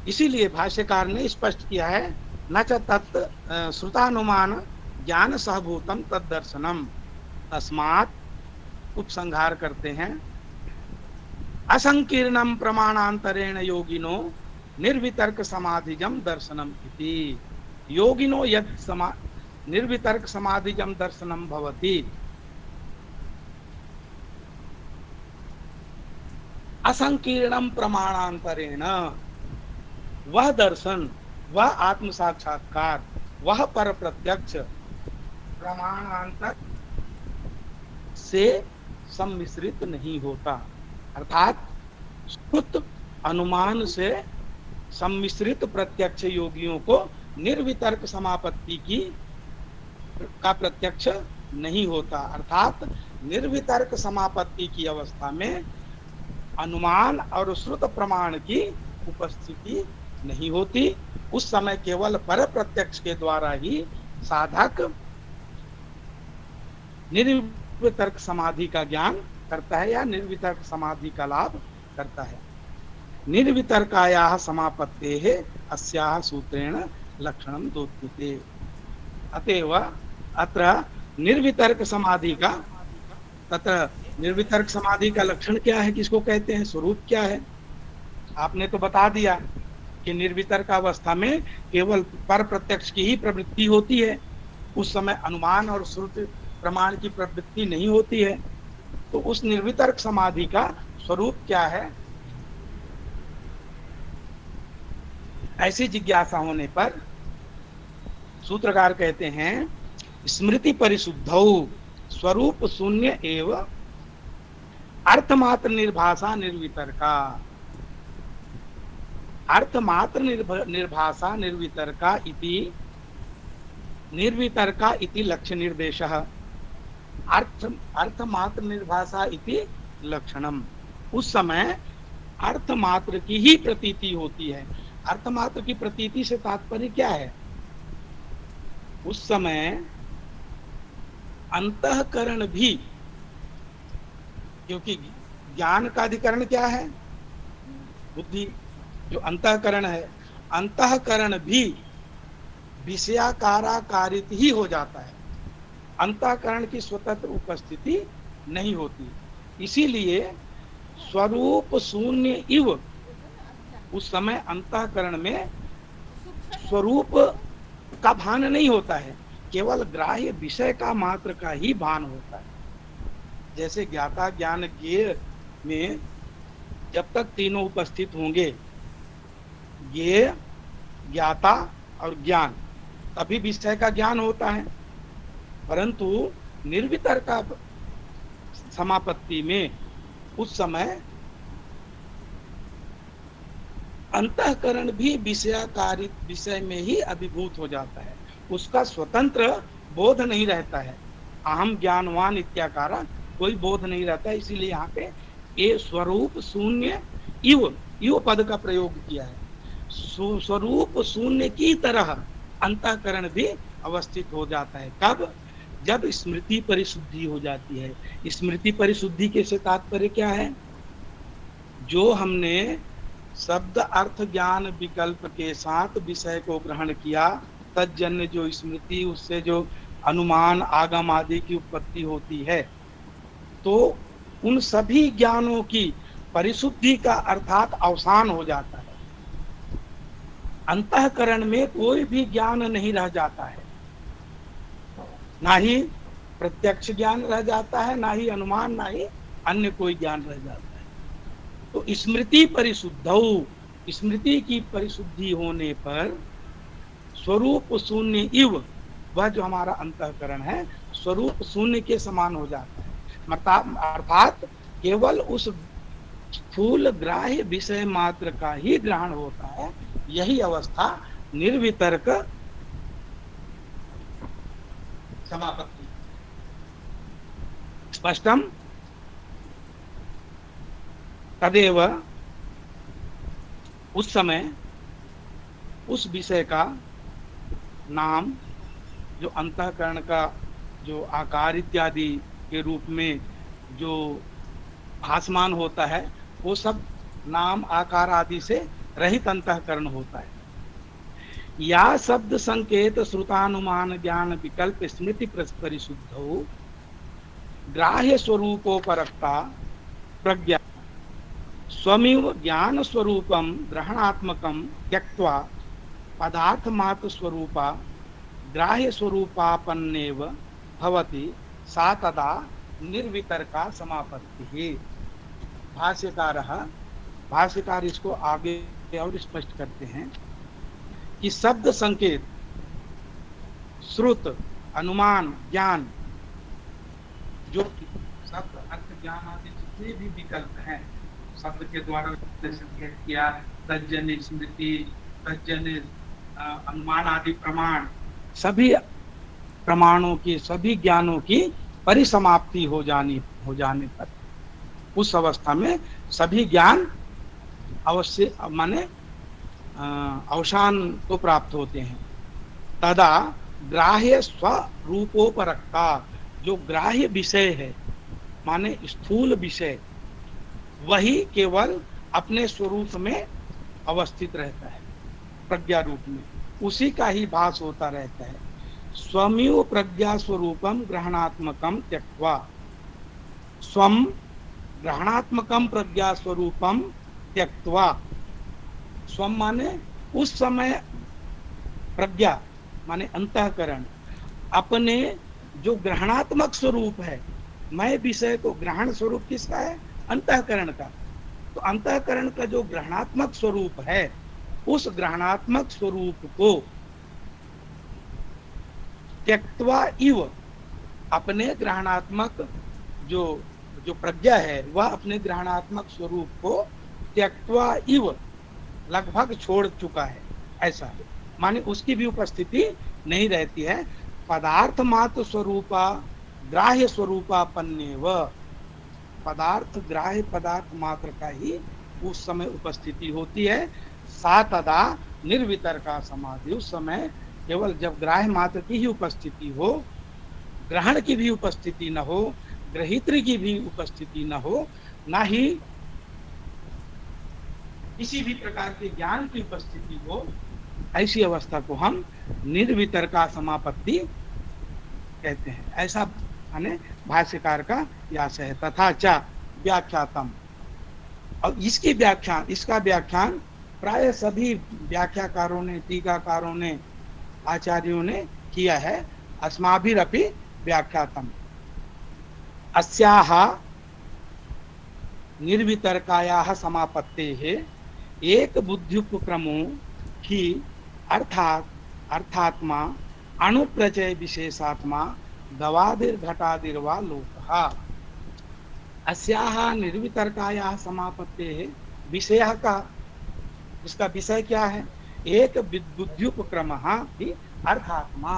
इसीलिए भाष्यकार ने स्पष्ट किया है, न च तत् श्रुतानुमान ज्ञान सहभूतम तद्दर्शनम, तस्मात् उपसंहार करते हैं, असंकीर्णम प्रमाणांतरेण योगिनो निर्वितर्क समाधिजम दर्शनम इति। योगिनो यद निर्वितर्क समाधिजम दर्शनम भवति असंकीर्णम प्रमाणांतरेण, वह दर्शन, वह आत्म साक्षात्कार, वह पर प्रत्यक्ष प्रमाणांतर से सम्मिश्रित नहीं होता। अर्थात श्रुत अनुमान से सम्मिश्रित प्रत्यक्ष योगियों को निर्वितर्क समापत्ति का प्रत्यक्ष नहीं होता। अर्थात निर्वितर्क समापत्ति की अवस्था में अनुमान और श्रुत प्रमाण की उपस्थिति नहीं होती। उस समय केवल पर प्रत्यक्ष के द्वारा ही साधक निर्वितर्क समाधि का ज्ञान करता है या निर्वितर्क समाधि का लाभ करता है। निर्वितर्कायाः समापत्तेः अस्याः सूत्रेण लक्षणं दोच्यते। अतएव अत्र निर्वितर्क समाधि का, तत्र निर्वितर्क समाधि का लक्षण क्या है, किसको कहते हैं, स्वरूप क्या है, आपने तो बता दिया कि निर्वितर्क अवस्था में केवल पर प्रत्यक्ष की ही प्रवृत्ति होती है। उस समय अनुमान और श्रुति प्रमाण की प्रवृत्ति नहीं होती है। तो उस निर्वितर्क समाधि का स्वरूप क्या है, ऐसी जिज्ञासा होने पर सूत्रकार कहते हैं स्मृति परिशुद्धौ स्वरूप शून्य एव अर्थमात्र निर्भाषा निर्वितर्का। अर्थमात्र निर्भाषा निर्वितर्का इति निर्वितर्का इति लक्ष्य निर्देशः। अर्थमात्र निर्भाषा इति लक्षणम। उस समय अर्थमात्र की ही प्रतीति होती है। अर्थमात्र की प्रतीति से तात्पर्य क्या है, उस समय अंतःकरण भी, क्योंकि ज्ञान का अधिकरण क्या है, बुद्धि, जो अंतःकरण है, अंतःकरण भी विषयाकाराकारित ही हो जाता है। अंतःकरण की स्वतंत्र उपस्थिति नहीं होती। इसीलिए स्वरूप शून्य इव, उस समय अंतःकरण में स्वरूप का भान नहीं होता है, केवल ग्राह्य विषय का मात्र का ही भान होता है। जैसे ज्ञाता ज्ञान ज्ञेय में जब तक तीनों उपस्थित होंगे, ज्ञेय, ज्ञाता और ज्ञान, तभी विषय का ज्ञान होता है। परंतु निर्वितर्क समापत्ति में उस समय अंतःकरण भी विषयाकारित विषय में ही अभिभूत हो जाता है, उसका स्वतंत्र बोध नहीं रहता है। अहम ज्ञानवान इत्याकारा कोई बोध नहीं रहता है। इसीलिए यहाँ पे ये स्वरूप शून्य इव पद का प्रयोग किया है। स्वरूप शून्य की तरह अंतःकरण भी अवस्थित हो जाता है। कब? जब स्मृति परिशुद्धि हो जाती है। स्मृति परिशुद्धि के से तात्पर्य क्या है, जो हमने शब्द अर्थ ज्ञान विकल्प के साथ विषय को ग्रहण किया, तज्जन्य जो स्मृति, उससे जो अनुमान आगम आदि की उत्पत्ति होती है, तो उन सभी ज्ञानों की परिशुद्धि का अर्थात अवसान हो जाता है। अंतःकरण में कोई भी ज्ञान नहीं रह जाता है, ना ही प्रत्यक्ष ज्ञान रह जाता है, ना ही अनुमान, ना ही अन्य कोई ज्ञान रह जाता है। तो स्मृति परिशुद्धौ, स्मृति की परिशुद्धि होने पर स्वरूप शून्य इव, वह जो हमारा अंतःकरण है स्वरूप शून्य के समान हो जाता है। अर्थात केवल उस स्थूल ग्राह्य विषय मात्र का ही ग्रहण होता है। यही अवस्था निर्वितर्क समापत्ति। स्पष्टम? तदेव उस समय उस विषय का नाम, जो अंतःकरण का जो आकार इत्यादि के रूप में जो भासमान होता है, वो सब नाम आकार आदि से रहित अंतःकरण होता है। या शब्द संकेत श्रुतानुमान ज्ञान विकल्प स्मृति परिशुद्धौ ग्राह्य स्वरूपोपरक्ता प्रज्ञा स्वमिव ज्ञान स्वरूपम ग्रहणात्मकम त्यक्त्वा पदार्थ मात्र स्वरूपा ग्राह्य स्वरूपापन्नेव भवति सा तदा निर्वितर्का समापत्ति। भाष्यकार इसको आगे और स्पष्ट करते हैं कि शब्द संकेत, श्रुत, अनुमान, ज्ञान, जो शब्द अर्थ ज्ञान आदि जितने भी विकल्प हैं, शब्द के द्वारा संकेत किया, तज्जन्य स्मृति, तज्जन्य अनुमान आदि प्रमाण, सभी प्रमाणों की, सभी ज्ञानों की परिसमाप्ति हो जाने पर उस अवस्था में सभी ज्ञान अवश्य माने अवसान को प्राप्त होते हैं। तदा ग्राह्य स्वरूपोपरक्ता, जो ग्राह्य विषय है माने स्थूल विषय, वही केवल अपने स्वरूप में अवस्थित रहता है, प्रज्ञा रूप में, उसी का ही भास होता रहता है। स्वमिव प्रज्ञा स्वरूपम ग्रहणात्मकम त्यक्त्वा, स्वम ग्रहणात्मकम प्रज्ञा स्वरूपम त्यक्त्वा, स्वम माने उस समय, प्रज्ञा माने अंतःकरण, अपने जो ग्रहणात्मक स्वरूप है, मैं विषय को, ग्रहण स्वरूप किसका है? अंतःकरण का। तो अंतःकरण का जो ग्रहणात्मक स्वरूप है, उस ग्रहणात्मक स्वरूप को त्यक्त्वा इव, अपने ग्रहणात्मक जो प्रज्ञा है, वह अपने ग्रहणात्मक स्वरूप को त्यक्त्वा इव, लगभग छोड़ चुका है, ऐसा है। माने उसकी भी उपस्थिति नहीं रहती है। पदार्थ मात्र स्वरूपा ग्राह्य स्वरूपापन्नेव, पदार्थ ग्राह्य पदार्थ मात्र का ही उस समय उपस्थिति होती है। सा तदा निर्वितर्का समाधि, उस समय केवल जब ग्राह्य मात्र की ही उपस्थिति हो, ग्रहण की भी उपस्थिति न हो, ग्रहित्री की भी उपस्थिति न हो, ना ही किसी भी प्रकार के ज्ञान की उपस्थिति हो, ऐसी अवस्था को हम निर्वितर्का समापत्ति कहते हैं। ऐसा माने भाष्यकार का व्यास है। तथा च व्याख्यातम, और इसका व्याख्यान प्राय सभी व्याख्याकारों ने, टीकाकारों ने, आचार्यों ने किया है। अस्माभिरपि व्याख्यातम, अस्याः निर्वितर्कायाः समापत्तेः एक बुद्ध्युपक्रमो ही अर्थात्मा अणुप्रचय विशेषात्मा गवादिर्घटादिर्वा लोकः। अस्याः निर्वितर्कायाः समापत्तेः, विषयः का, इसका विषय क्या है? एक बुद्ध्युपक्रमः ही अर्थात्मा,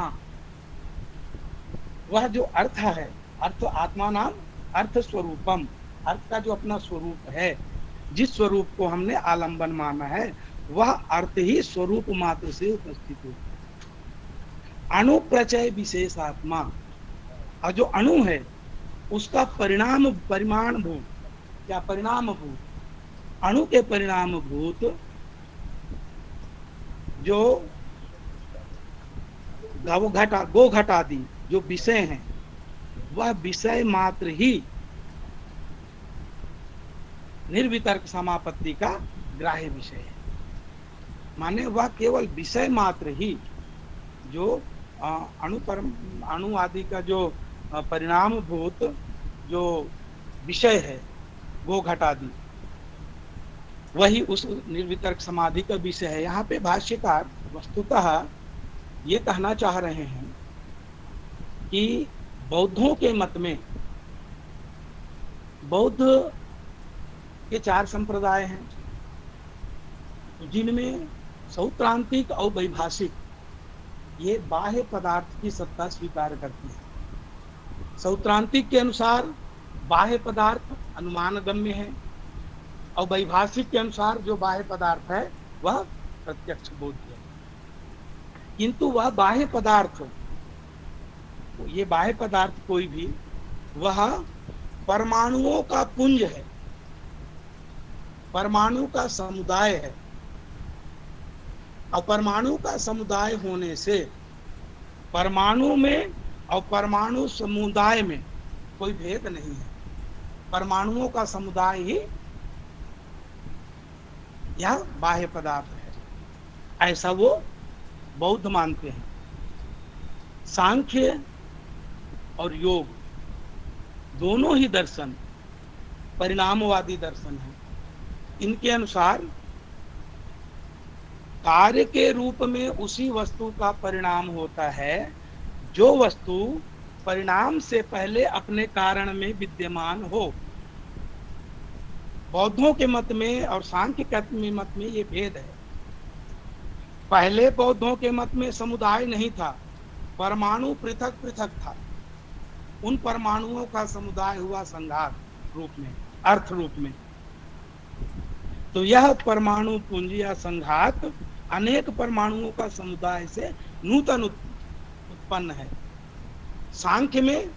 वह जो अर्थ है, अर्थ आत्मा नाम अर्थ स्वरूपम, अर्थ का जो अपना स्वरूप है, जिस स्वरूप को हमने आलंबन माना है, वह अर्थ ही स्वरूप मात्र से उपस्थित हो। अणु प्रचय विशेषात्मा, और जो अणु है उसका परिमाण भूत, क्या परिणाम भूत, अणु के परिणाम भूत जो गो घट आदि जो विषय हैं, वह विषय मात्र ही निर्वितर्क समापत्ति का ग्राह्य विषय है। माने वह केवल विषय मात्र ही, जो अणु आदि का जो परिणाम भूत जो विषय है, गो घट आदि, वही उस निर्वितर्क समाधि का विषय है। यहाँ पे भाष्यकार वस्तुतः ये कहना चाह रहे हैं कि बौद्धों के मत में, बौद्ध के 4 संप्रदाय हैं, जिनमें सौत्रांतिक और वैभाषिक ये बाह्य पदार्थ की सत्ता स्वीकार करते हैं। सौत्रांतिक के अनुसार बाह्य पदार्थ अनुमान गम्य है, और वैभाषिक के अनुसार जो बाह्य पदार्थ है वह प्रत्यक्ष बोध्य है। किंतु वह बाह्य पदार्थ, ये बाह्य पदार्थ कोई भी, वह परमाणुओं का पुंज है, परमाणु का समुदाय है, और परमाणु का समुदाय होने से परमाणु में और परमाणु समुदाय में कोई भेद नहीं है। परमाणुओं का समुदाय ही यह बाह्य पदार्थ है, ऐसा वो बौद्ध मानते हैं। सांख्य और योग दोनों ही दर्शन परिणामवादी दर्शन है। इनके अनुसार कार्य के रूप में उसी वस्तु का परिणाम होता है जो वस्तु परिणाम से पहले अपने कारण में विद्यमान हो। बौद्धों के मत में और सांख्य के मत में ये भेद है। पहले बौद्धों के मत में समुदाय नहीं था, परमाणु पृथक पृथक था। उन परमाणुओं का समुदाय हुआ संघात रूप में, अर्थ रूप में। तो यह परमाणु पुंज या संघात अनेक परमाणुओं का समुदाय से नूतन उत्पन्न है। सांख्य में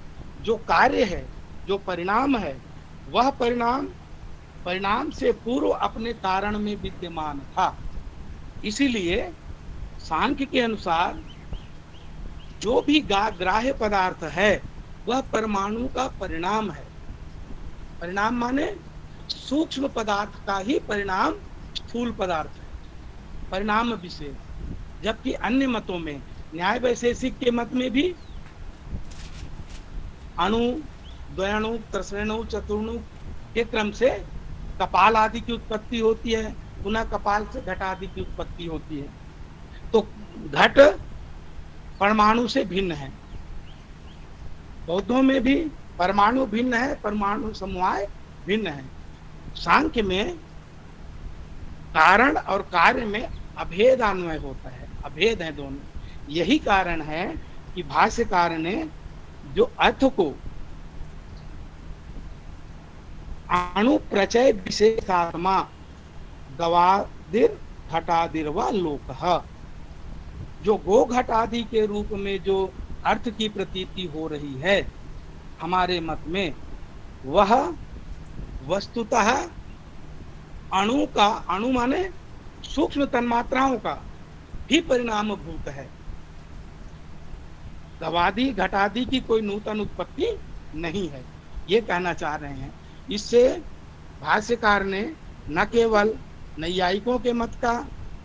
जो कार्य है, जो परिणाम है, वह परिणाम से पूर्व अपने कारण में विद्यमान था। इसीलिए सांख्य के अनुसार जो भी ग्राह्य पदार्थ है वह परमाणु का परिणाम है। परिणाम माने सूक्ष्म पदार्थ का ही परिणाम स्थूल पदार्थ है, परिणाम विशेष। जबकि अन्य मतों में, न्याय वैशेषिक के मत में भी अणु, द्वयाणु, त्रसरेणु, चतुर्णु के क्रम से कपाल आदि की उत्पत्ति होती है, पुनः कपाल से घट आदि की उत्पत्ति होती है। तो घट परमाणु से भिन्न है। बौद्धों में भी परमाणु भिन्न है, परमाणु समवाय भिन्न है। सांख्य में कारण और कार्य में अभेद अन्वय होता है, अभेद है दोनों। यही कारण है कि भाष्यकार ने जो अर्थ को अणु प्रचय विशेषात्मा गवादिर घटादिर व लोकः, जो गो घट आदि के रूप में जो अर्थ की प्रतीति हो रही है हमारे मत में, वह वस्तुतः अणु का, अणु माने सूक्ष्म तन्मात्राओं का भी परिणाम भूत है। गवादि घटादि की कोई नूतन उत्पत्ति नहीं है, ये कहना चाह रहे हैं। इससे भाष्यकार ने न केवल नैयायिकों के मत का,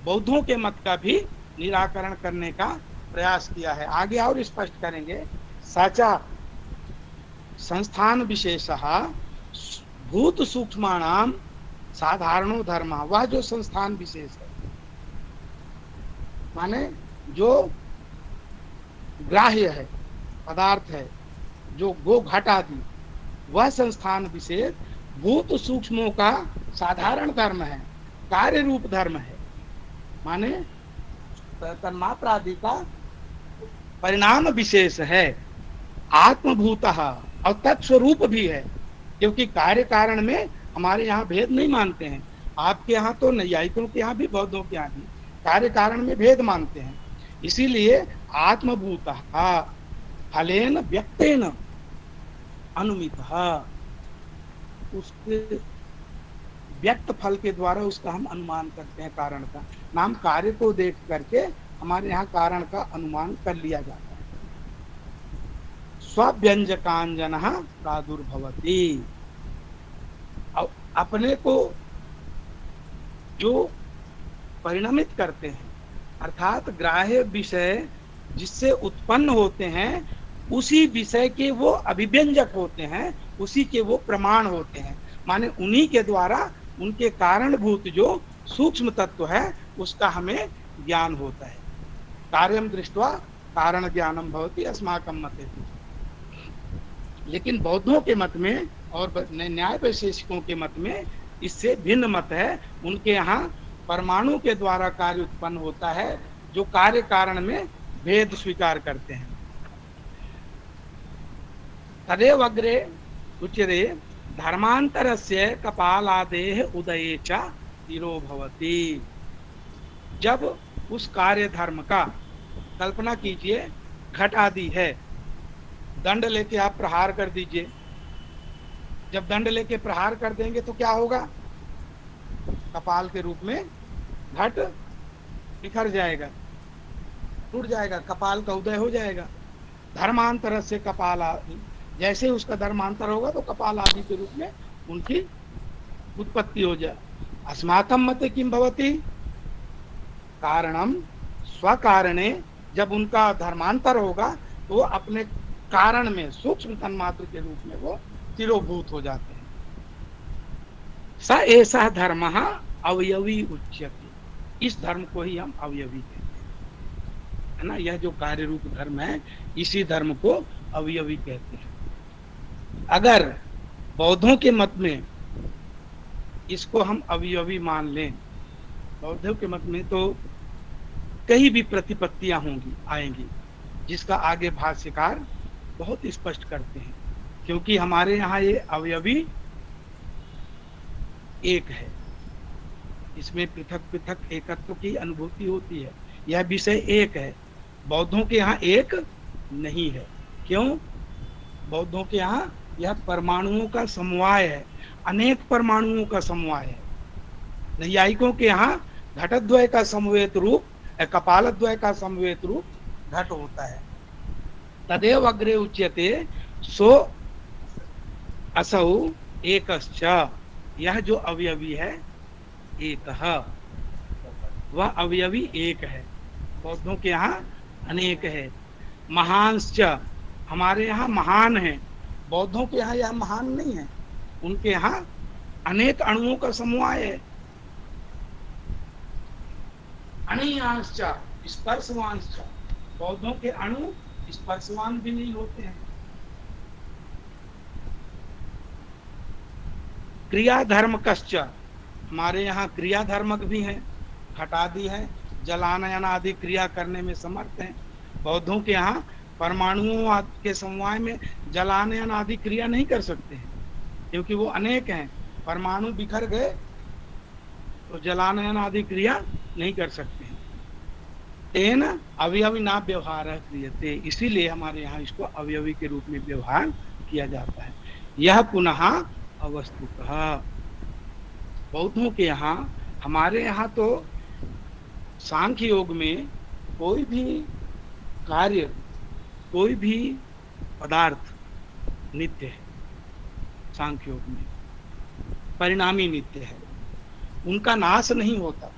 बौद्धों के मत का भी निराकरण करने का प्रयास किया है। आगे और स्पष्ट करेंगे। साचा संस्थान विशेषः भूत सूक्ष्माणाम साधारणो धर्म, वह जो संस्थान विशेष है माने जो ग्राह्य है, पदार्थ है, जो गो घट आदि, वह संस्थान विशेष भूत सूक्ष्मों का साधारण धर्म है, कार्य रूप धर्म है। माने तन्मात्रा आदि का परिणाम विशेष है, आत्मभूतः, और तत्स्वरूप भी है। क्योंकि कार्य कारण में हमारे यहाँ भेद नहीं मानते हैं। आपके यहाँ तो नैयायिकों के यहाँ भी, बौद्धों के यहाँ भी कार्य कारण में भेद मानते हैं। इसीलिए आत्मभूतः फलेन व्यक्तेन अनुमितः, उसके व्यक्त फल के द्वारा उसका हम अनुमान करते हैं। कारण का नाम कार्य को देख करके हमारे यहाँ कारण का अनुमान कर लिया जाता है। स्वव्यंजकांजनः प्रादुर्भवति, अपने को जो परिणमित करते हैं, अर्थात ग्राह्य विषय जिससे उत्पन्न होते हैं, उसी विषय के वो अभिव्यंजक होते हैं, उसी के वो प्रमाण होते हैं। माने उन्हीं के द्वारा उनके कारणभूत जो सूक्ष्म तत्व है उसका हमें ज्ञान होता है। कार्यम दृष्ट्वा कारण ज्ञानम भवति अस्माकं मते। लेकिन बौद्धों के मत में और न्याय वैशेषिकों के मत में इससे भिन्न मत है। उनके यहाँ परमाणु के द्वारा कार्य उत्पन्न होता है, जो कार्य कारण में भेद स्वीकार करते हैं। तदेव अग्रे उच्यते धर्मांतरस्य कपालादेः उदये च तिरो भवति। जब उस कार्य धर्म का, कल्पना कीजिए घट आदि है, दंड लेके आप प्रहार कर दीजिए। जब दंड लेके प्रहार कर देंगे तो क्या होगा? कपाल के रूप में घट बिखर जाएगा, टूट जाएगा, कपाल का उदय हो जाएगा। धर्मांतर से कपाल आदि, जैसे उसका धर्मांतर होगा तो कपाल आदि के रूप में उनकी उत्पत्ति हो जाए। अस्माकं मते किं भवति, कारणम स्वकारणे, जब उनका धर्मांतर होगा तो वो अपने कारण में सूक्ष्म तन्मात्र के रूप में वो तिरोभूत हो जाते हैं। स ऐसा धर्म अवयवी उच्यते, इस धर्म को ही हम अवयवी कहते हैं, है ना। यह जो कार्य रूप धर्म है, इसी धर्म को अवयवी कहते हैं। अगर बौद्धों के मत में इसको हम अवयवी मान लें, बौद्धों के मत में तो कई भी प्रतिपत्तियां होंगी, आएंगी, जिसका आगे भाष्यकार बहुत स्पष्ट करते हैं। क्योंकि हमारे यहाँ ये अवयवी एक है, इसमें पृथक पृथक एकत्व की अनुभूति होती है, यह विषय एक है। बौद्धों के यहाँ एक नहीं है। क्यों? बौद्धों के यहाँ यह परमाणुओं का समवाय है, अनेक परमाणुओं का समवाय है। नैयायिकों के यहाँ घटद्वय का समवेत रूप, कपालद्वय का समवेत रूप घट होता है। तदेव अग्रे उच्यते सो असौ एकश्च, यह जो अवयवी है एक, वह अवयवी एक है। बौद्धों के यहाँ अनेक है। महांश्च, हमारे यहाँ महान है, बौद्धों के यहाँ यह महान नहीं है, उनके यहाँ अनेक अणुओं का समूह है। अणीयांश्च स्पर्शवांश्च, बौद्धों के अणु स्पर्शवान भी नहीं होते हैं। क्रिया धर्म कश्च, हमारे यहाँ क्रिया धर्मक भी हैं, घटादि है, जलानयन आदि क्रिया करने में समर्थ हैं। बौद्धों के यहाँ परमाणुओं के समवाय में जलानयन आदि क्रिया नहीं कर सकते हैं, क्योंकि वो अनेक हैं। परमाणु बिखर गए तो जलानयन आदि क्रिया नहीं कर सकते हैं। तेन अवयवी ना व्यवहार क्रियते, इसीलिए हमारे यहाँ इसको अवयवी के रूप में व्यवहार किया जाता है। यह पुनः अवस्तुतः, बौद्धों के यहाँ, हमारे यहाँ तो सांख्य योग में कोई भी कार्य, कोई भी पदार्थ नित्य है। सांख्य योग में परिणामी नित्य है, उनका नाश नहीं होता।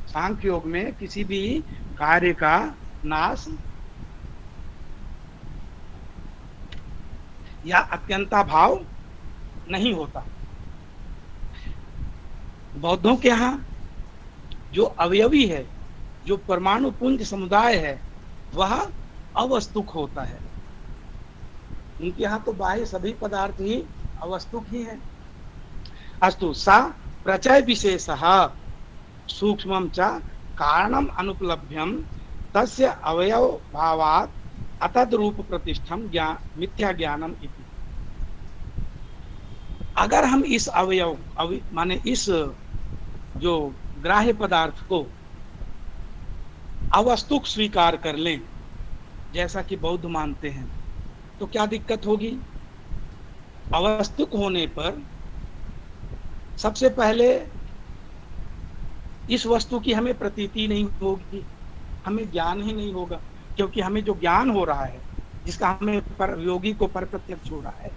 सांख्य योग में किसी भी कार्य का नाश या अत्यंता भाव नहीं होता। बौद्धों के यहाँ जो अवयवी है, जो परमाणु पुंज समुदाय है, वह अवस्तुक होता है। उनके यहाँ तो बाह्य सभी पदार्थ ही अवस्तुक ही है। अस्तु, सा प्रचय विशेषः सूक्ष्मं च कारणम अनुपलभ्यम तस्य अवयव भावात् अतद रूप प्रतिष्ठम मिथ्या ज्ञानम इति। अगर हम इस अवयव माने इस जो ग्राह्य पदार्थ को अवस्तुक स्वीकार कर लें, जैसा कि बौद्ध मानते हैं, तो क्या दिक्कत होगी? अवस्तुक होने पर सबसे पहले इस वस्तु की हमें प्रतीति नहीं होगी, हमें ज्ञान ही नहीं होगा, क्योंकि हमें जो ज्ञान हो रहा है, जिसका हमें योगी को पर प्रत्यक्ष हो रहा है,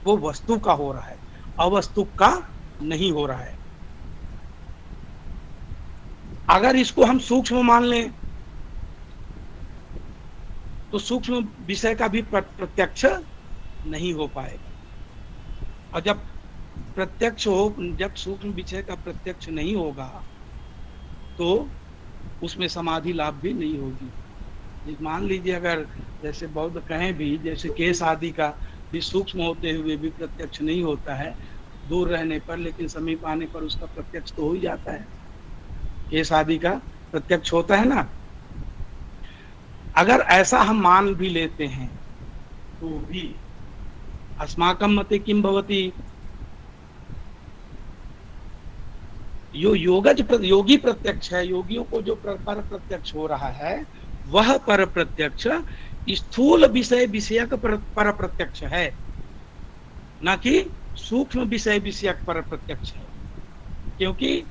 वो वस्तु का हो रहा है, अवस्तुक का नहीं हो रहा है। अगर इसको हम सूक्ष्म मान लें तो सूक्ष्म विषय का भी प्रत्यक्ष नहीं हो पाएगा। और जब प्रत्यक्ष हो, जब सूक्ष्म विषय का प्रत्यक्ष नहीं होगा तो उसमें समाधि लाभ भी नहीं होगी। मान लीजिए अगर जैसे बौद्ध कहें भी, जैसे केस आदि का भी सूक्ष्म होते हुए भी प्रत्यक्ष नहीं होता है, दूर रहने पर, लेकिन समीप आने पर उसका प्रत्यक्ष तो हो ही जाता है। केस आदि का प्रत्यक्ष होता है ना। अगर ऐसा हम मान भी लेते हैं तो भी अस्माकं मते किं भवति, योगी प्रत्यक्ष है, योगियों को जो पर प्रत्यक्ष हो रहा है, वह पर प्रत्यक्ष स्थूल विषय विषयक पर प्रत्यक्ष है, न कि सूक्ष्म विषय विषयक पर प्रत्यक्ष है। क्योंकि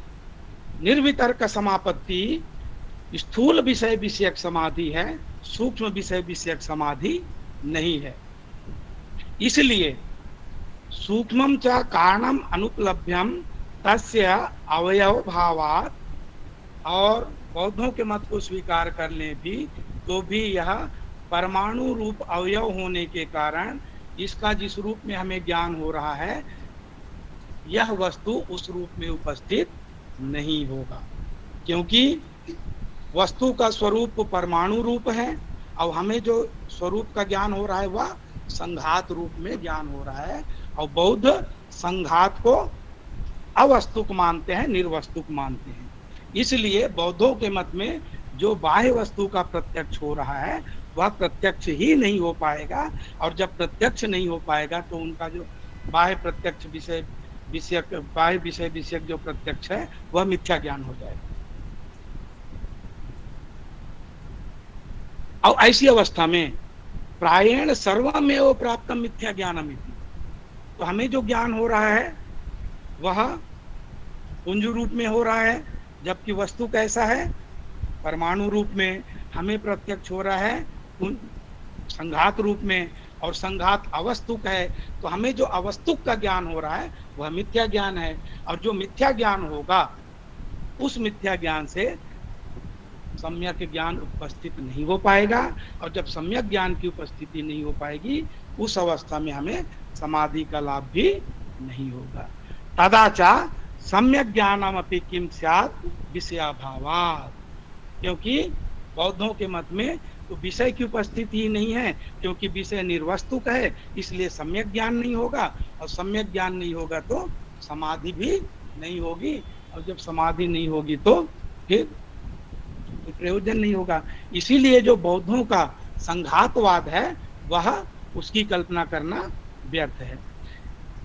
निर्वितर्क समापत्ति स्थूल विषय विषयक समाधि है, सूक्ष्म विषय विषयक समाधि नहीं है। इसलिए सूक्ष्मं च कारणम अनुपलभ्यम तस्य अवयव भावात, और बौद्धों के मत को स्वीकार कर ले भी तो भी यह परमाणु रूप अवयव होने के कारण इसका जिस रूप में हमें ज्ञान हो रहा है यह वस्तु उस रूप में उपस्थित नहीं होगा, क्योंकि वस्तु का स्वरूप परमाणु रूप है और हमें जो स्वरूप का ज्ञान हो रहा है वह संघात रूप में ज्ञान हो रहा है। और बौद्ध संघात को अवस्तुक मानते हैं, निर्वस्तुक मानते हैं। इसलिए बौद्धों के मत में जो बाह्य वस्तु का प्रत्यक्ष हो रहा है वह प्रत्यक्ष ही नहीं हो पाएगा, और जब प्रत्यक्ष नहीं हो पाएगा तो उनका जो बाह्य प्रत्यक्ष विषय विषयक बाह्य विषय विषयक जो प्रत्यक्ष है वह मिथ्या ज्ञान हो जाएगा। और ऐसी अवस्था में प्रायेण सर्वमेव प्राप्त मिथ्या ज्ञानमिति, तो हमें जो ज्ञान हो रहा है वह पुंज रूप में हो रहा है, जबकि वस्तु कैसा है, परमाणु रूप में। हमें प्रत्यक्ष हो रहा है संघात रूप में, और संघात अवस्तुक है, तो हमें जो अवस्तुक का ज्ञान हो रहा है वह मिथ्या ज्ञान है। और जो मिथ्या ज्ञान होगा उस मिथ्या ज्ञान से सम्यक ज्ञान उपस्थित नहीं हो पाएगा, और जब सम्यक ज्ञान की उपस्थिति नहीं हो पाएगी उस अवस्था में हमें समाधि का लाभ भी नहीं होगा। तदाचा सम्यक ज्ञानमपि किम स्यात् विषयाभावात्, क्योंकि बौद्धों के मत में तो विषय की उपस्थिति ही नहीं है, क्योंकि विषय निर्वस्तुक है, इसलिए सम्यक ज्ञान नहीं होगा, और सम्यक ज्ञान नहीं होगा तो समाधि भी नहीं होगी, और जब समाधि नहीं होगी तो फिर प्रयोजन नहीं होगा। इसीलिए जो बौद्धों का संघातवाद है वह उसकी कल्पना करना व्यर्थ है।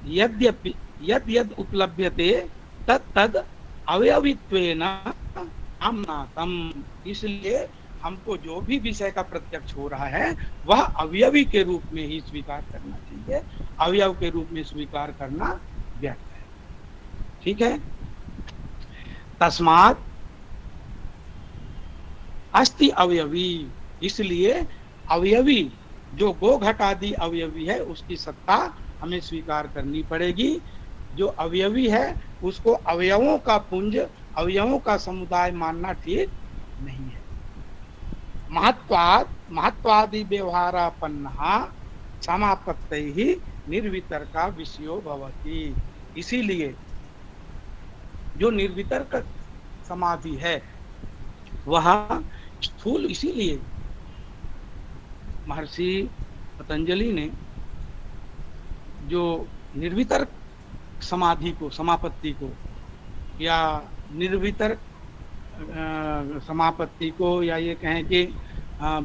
यद्यपि यद यद उपलभ्यते तद तद अवयवित्वेन आम्नातम, इसलिए हमको जो भी विषय का प्रत्यक्ष हो रहा है वह अवयवी के रूप में ही स्वीकार करना चाहिए, अवयव के रूप में स्वीकार करना व्यर्थ है। ठीक है। तस्मात् अस्ति अवयवी, इसलिए अवयवी जो गो घट आदि अवयवी है उसकी सत्ता हमें स्वीकार करनी पड़ेगी। जो अवयवी है उसको अवयवों का पुंज, अवयवों का समुदाय मानना ठीक नहीं है। महत्वादि व्यवहारापन्नः समापत्तिः निर्वितर्का विषयो भवति, इसीलिए जो निर्वितर्क समाधि है वह स्थूल, इसीलिए महर्षि पतंजलि ने जो निर्वितर्क समाधि को, समापत्ति को, या निर्वितर्क समापत्ति को, या ये कहें कि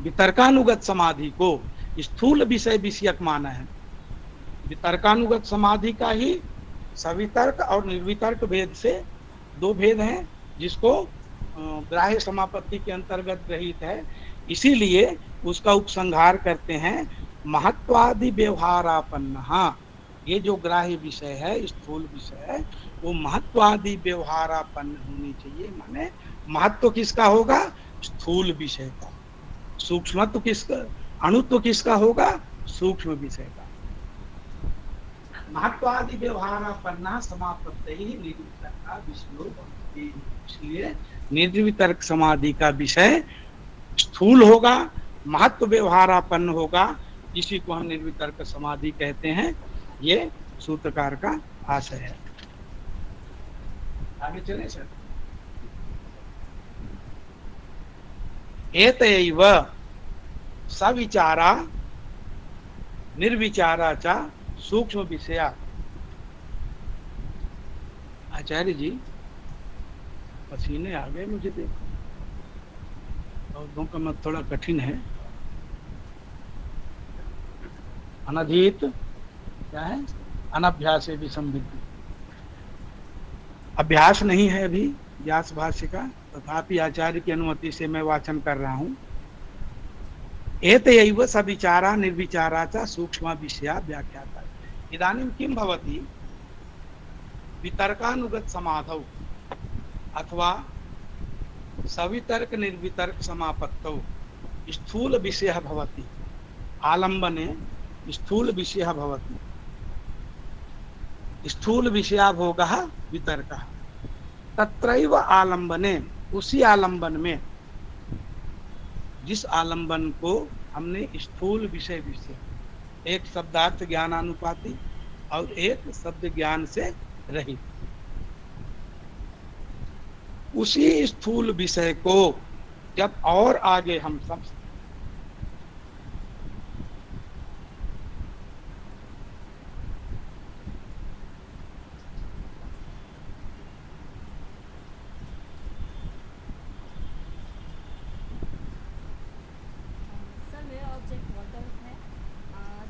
वितर्कानुगत समाधि को स्थूल विषय विषयक माना है। वितर्कानुगत समाधि का ही सवितर्क और निर्वितर्क भेद से दो भेद हैं, जिसको ग्राह्य समापत्ति के अंतर्गत ग्रहित है। इसीलिए उसका उपसंहार करते हैं महत्वादि व्यवहारापन्नः, ये जो ग्राह्य विषय है, स्थूल विषय है, वो महत्वादि व्यवहारापन्न होनी चाहिए। माने महत्व किसका होगा? स्थूल विषय का। सूक्ष्मत्व किसका, अणुत्व किसका होगा? सूक्ष्म विषय का। महत्वादि व्यवहारापन्ना समापत्ति निर्वितर्का विषयो भवति, इसलिए निर्वितर्क समाधि का विषय स्थूल होगा, महत्व व्यवहारापन्न होगा, इसी को हम निर्वितर्क समाधि कहते हैं। ये सूत्रकार का आशय है। आगे चले सर। एतैव सविचारा निर्विचारा च सूक्ष्म विषया। आचार्य जी पसीने आ गए मुझे, देखो बौद्धों का मत थोड़ा कठिन है। अनधीत क्या है? अनभ्यास भी संविद्धि, अभ्यास नहीं है अभी व्यास भाष्य का, तथापि आचार्य की अनुमति से मैं वाचन कर रहा हूं। एतैव सविचारा निर्विचारा च सूक्ष्म विषया व्याख्याता। इदानीं किं भवति? वितर्कानुगत समाधौ अथवा सवितर्क निर्वितर्क समापत्तौ स्थूल विषयः भवति, आलम्बने स्थूल विषयः भवति। स्थूल विषया भोगः वितर्कः। तत्रैव आलंबने, उसी आलंबन में, जिस आलंबन को हमने स्थूल विषय विषय, एक शब्दार्थ ज्ञानानुपाती और एक शब्द ज्ञान से रहित, उसी स्थूल विषय को जब और आगे हम सब सर मेरा ऑब्जेक्ट वाटर है,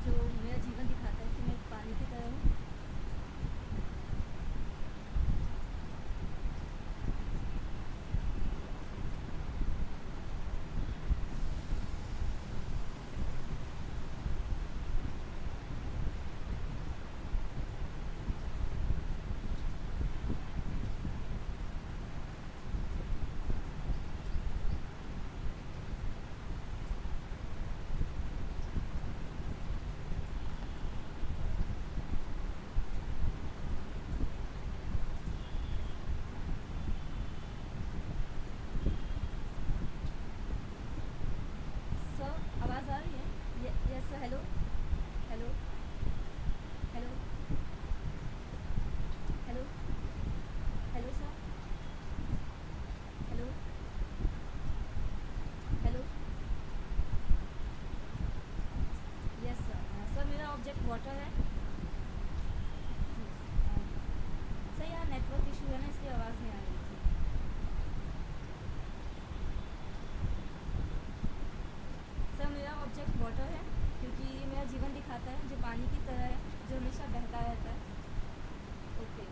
जो मेरा जीवन दिखाता है कि मैं पानी की तरह हूँ। सर आवाज़ आ रही है? Yes sir, hello hello hello hello hello sir, hello hello, yes sir. Sir मेरा ऑब्जेक्ट वाटर है। सर यहाँ नेटवर्क इशू है ना, इसलिए आवाज़ नहीं आ रही थी। सर मेरा ऑब्जेक्ट वाटर है, क्योंकि ये मेरा जीवन दिखाता है, जो पानी की तरह है, जो हमेशा बहता रहता है। ओके।